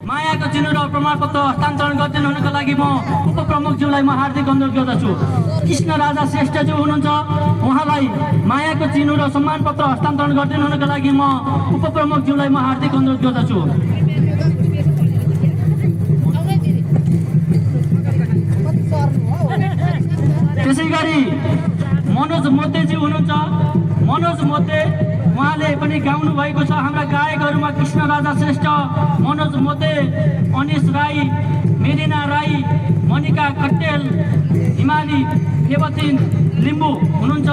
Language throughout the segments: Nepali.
मायाको चिनो र प्रमाणपत्र हस्तान्तरण गरिदिनु हुनको लागि म उपप्रमुखज्यूलाई म हार्दिक अनुरोध गर्दछु। कृष्ण राजा श्रेष्ठज्यू हुनुहुन्छ, उहाँलाई मायाको चिनो र सम्मानपत्र हस्तान्तरण गरिदिनु हुनको लागि म उपप्रमुखज्यूलाई म हार्दिक अनुरोध गर्दछु। त्यसै गरी मनोज मोतेजी हुनुहुन्छ। मनोज मोते उहाँले पनि गाउनु भएको छ। हाम्रा गायकहरूमा कृष्ण राजा श्रेष्ठ, मनोज मोते, अनिश राई, मेरिना राई, मनिका कट्टेल, हिमाली देवती लिम्बू हुनुहुन्छ।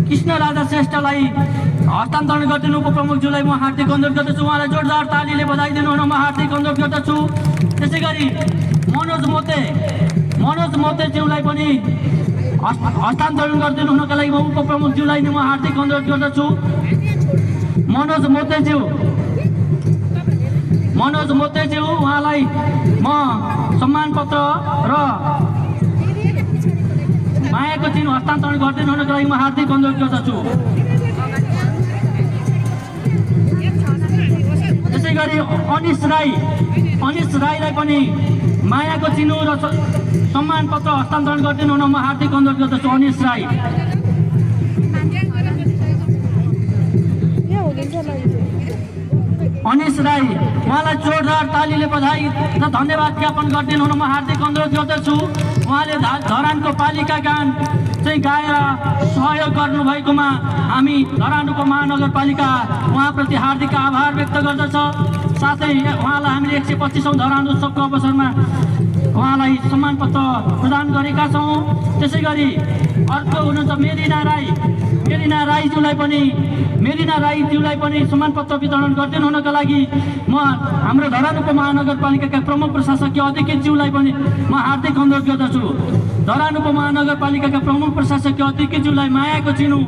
कृष्ण राजा श्रेष्ठलाई हस्तान्तरण गरिदिनु उपप्रमुखज्यूलाई म हार्दिक अनुरोध गर्दछु। उहाँलाई जोरदार तालीले बधाई दिनु हुन म हार्दिक अनुरोध गर्दछु। त्यसै गरी मनोज मोतेज्यूलाई पनि हस्तान्तरण गरिदिनु हुनको लागि म उपप्रमुखज्यूलाई म हार्दिक अनुरोध गर्दछु। मनोज मोतेज्यू उहाँलाई म सम्मानपत्र र मायाको चिनो हस्तान्तरण गरिदिनु हुनको लागि म हार्दिक अनुरोध गर्दछु। त्यसै गरी अनिश राईलाई पनि मायाको चिनो र सम्मानपत्र हस्तान्तरण गरिदिनु हुन म हार्दिक अनुरोध गर्दछु। अनिश राई उहाँलाई जोरदार तालीले बधाई र धन्यवाद ज्ञापन गरिदिनु हुन म हार्दिक अनुरोध गर्दछु। उहाँले धरानको पालिका गान चाहिँ गाएर सहयोग गर्नुभएकोमा हामी धरान उपमहानगरपालिका उहाँप्रति हार्दिक आभार व्यक्त गर्दछ। साथै उहाँलाई हामीले 125औं धरान उत्सवको अवसरमा उहाँलाई सम्मानपत्र प्रदान गरेका छौँ। त्यसै गरी अर्को हुनुहुन्छ मेरिना राईज्यूलाई पनि सम्मानपत्र वितरण गरिदिनु हुनका लागि म हाम्रो धरान उपमहानगरपालिकाका प्रमुख प्रशासकीय अधिकृतज्यूलाई पनि म हार्दिक अनुरोध गर्दछु। धरान उपमहानगरपालिकाका प्रमुख प्रशासकीय अधिकृतज्यूलाई मायाको चिनो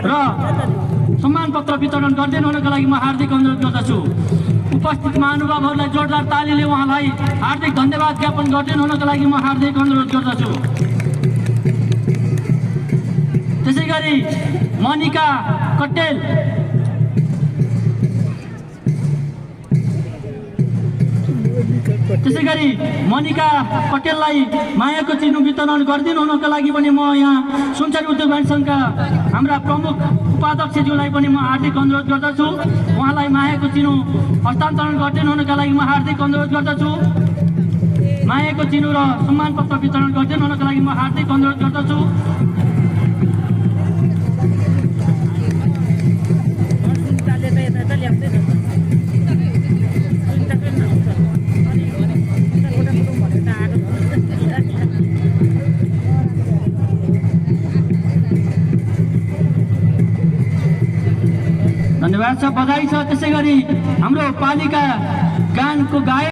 र सम्मानपत्र वितरण गरिदिनु हुनका लागि म हार्दिक अनुरोध गर्दछु। उपस्थित महानुभावहरूलाई जोरदार तालीले उहाँलाई हार्दिक धन्यवाद ज्ञापन गरिदिनु हुनको लागि म हार्दिक अनुरोध गर्दछु। त्यसै गरी मनिका कट्टेल पटेललाई मायाको चिनो वितरण गरिदिनु हुनको लागि पनि म यहाँ सुनचरी उद्योग वाणिज्य सङ्घका हाम्रा प्रमुख उपाध्यक्षज्यूलाई पनि म हार्दिक अनुरोध गर्दछु। उहाँलाई मायाको चिनो हस्तान्तरण गरिदिनु हुनका लागि म हार्दिक अनुरोध गर्दछु। मायाको चिनो र सम्मानपत्र वितरण गरिदिनु हुनका लागि म हार्दिक अनुरोध गर्दछु। धन्यवाद छ, बधाई छ। त्यसै गरी हाम्रो पालिका गानको गायक